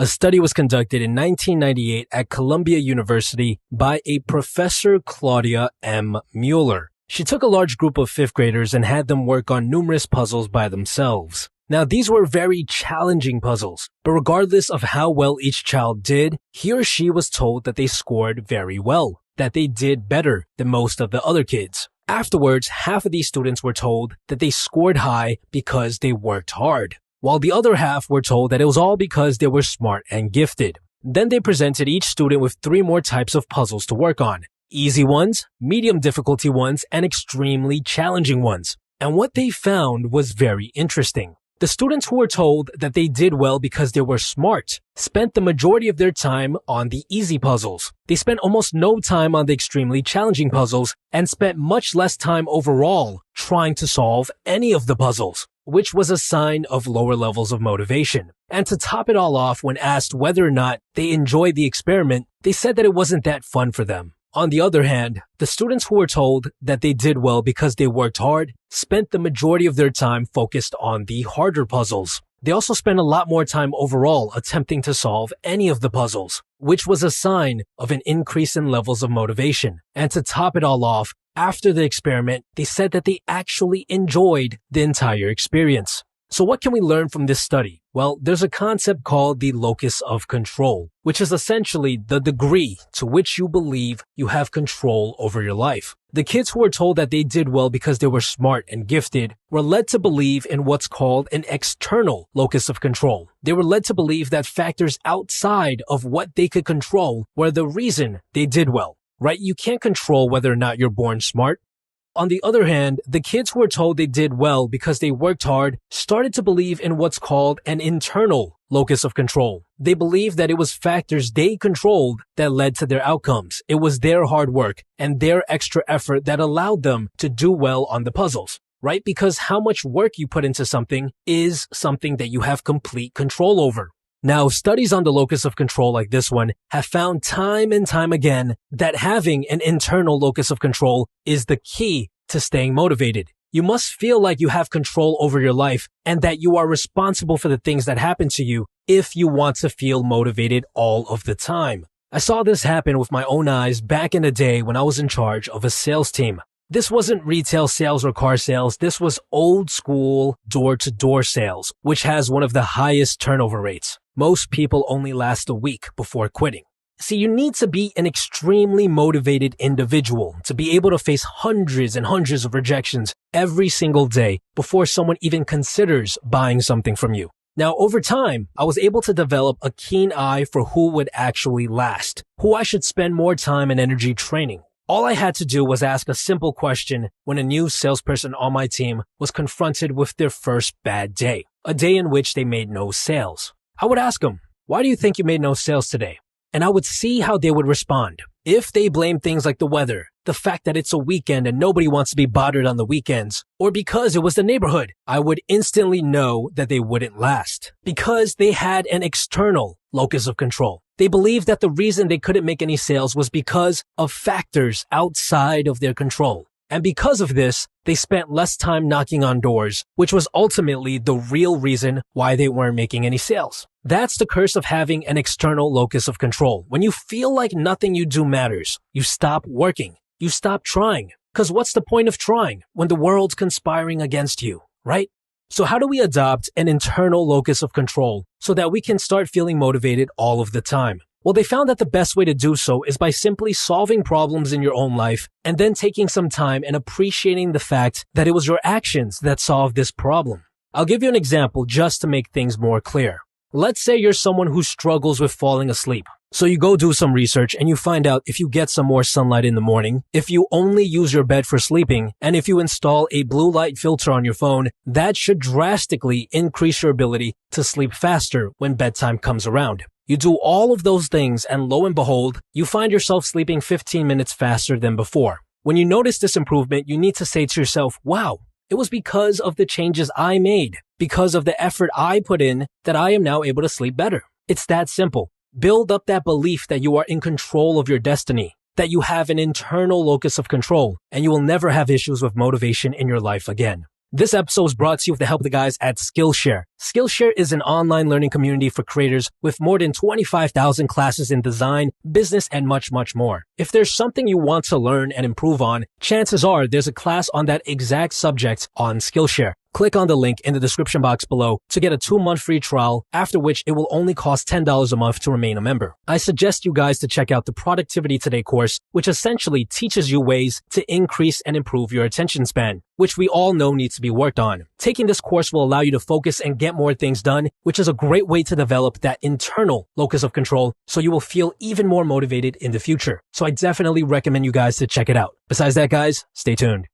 A study was conducted in 1998 at Columbia University by a Professor Claudia M. Mueller. She took a large group of fifth graders and had them work on numerous puzzles by themselves. Now, these were very challenging puzzles, but regardless of how well each child did, he or she was told that they scored very well, that they did better than most of the other kids. Afterwards, half of these students were told that they scored high because they worked hard, while the other half were told that it was all because they were smart and gifted. Then they presented each student with 3 more types of puzzles to work on: easy ones, medium difficulty ones, and extremely challenging ones. And what they found was very interesting. The students who were told that they did well because they were smart spent the majority of their time on the easy puzzles. They spent almost no time on the extremely challenging puzzles and spent much less time overall trying to solve any of the puzzles, which was a sign of lower levels of motivation. And to top it all off, when asked whether or not they enjoyed the experiment, they said that it wasn't that fun for them. On the other hand, the students who were told that they did well because they worked hard spent the majority of their time focused on the harder puzzles. They also spent a lot more time overall attempting to solve any of the puzzles, which was a sign of an increase in levels of motivation. And to top it all off, after the experiment, they said that they actually enjoyed the entire experience. So what can we learn from this study? Well, there's a concept called the locus of control, which is essentially the degree to which you believe you have control over your life. The kids who were told that they did well because they were smart and gifted were led to believe in what's called an external locus of control. They were led to believe that factors outside of what they could control were the reason they did well, right? You can't control whether or not you're born smart. On the other hand, the kids who were told they did well because they worked hard started to believe in what's called an internal locus of control. They believed that it was factors they controlled that led to their outcomes. It was their hard work and their extra effort that allowed them to do well on the puzzles, right? Because how much work you put into something is something that you have complete control over. Now, studies on the locus of control like this one have found time and time again that having an internal locus of control is the key to staying motivated. You must feel like you have control over your life and that you are responsible for the things that happen to you if you want to feel motivated all of the time. I saw this happen with my own eyes back in the day when I was in charge of a sales team. This wasn't retail sales or car sales. This was old school door-to-door sales, which has one of the highest turnover rates. Most people only last a week before quitting. See, you need to be an extremely motivated individual to be able to face hundreds and hundreds of rejections every single day before someone even considers buying something from you. Now, over time, I was able to develop a keen eye for who would actually last, who I should spend more time and energy training. All I had to do was ask a simple question when a new salesperson on my team was confronted with their first bad day, a day in which they made no sales. I would ask them, "Why do you think you made no sales today?" And I would see how they would respond. If they blamed things like the weather, the fact that it's a weekend and nobody wants to be bothered on the weekends, or because it was the neighborhood, I would instantly know that they wouldn't last because they had an external locus of control. They believed that the reason they couldn't make any sales was because of factors outside of their control. And because of this, they spent less time knocking on doors, which was ultimately the real reason why they weren't making any sales. That's the curse of having an external locus of control. When you feel like nothing you do matters, you stop working. You stop trying. Because what's the point of trying when the world's conspiring against you, right? So how do we adopt an internal locus of control so that we can start feeling motivated all of the time? Well, they found that the best way to do so is by simply solving problems in your own life and then taking some time and appreciating the fact that it was your actions that solved this problem. I'll give you an example just to make things more clear. Let's say you're someone who struggles with falling asleep. So you go do some research and you find out if you get some more sunlight in the morning, if you only use your bed for sleeping, and if you install a blue light filter on your phone, that should drastically increase your ability to sleep faster when bedtime comes around. You do all of those things and lo and behold, you find yourself sleeping 15 minutes faster than before. When you notice this improvement, you need to say to yourself, wow, it was because of the changes I made, because of the effort I put in that I am now able to sleep better. It's that simple. Build up that belief that you are in control of your destiny, that you have an internal locus of control, and you will never have issues with motivation in your life again. This episode is brought to you with the help of the guys at Skillshare. Skillshare is an online learning community for creators with more than 25,000 classes in design, business, and much, much more. If there's something you want to learn and improve on, chances are there's a class on that exact subject on Skillshare. Click on the link in the description box below to get a 2-month free trial, after which it will only cost $10 a month to remain a member. I suggest you guys to check out the Productivity Today course, which essentially teaches you ways to increase and improve your attention span, which we all know needs to be worked on. Taking this course will allow you to focus and get more things done, which is a great way to develop that internal locus of control so you will feel even more motivated in the future. So I definitely recommend you guys to check it out. Besides that, guys, stay tuned.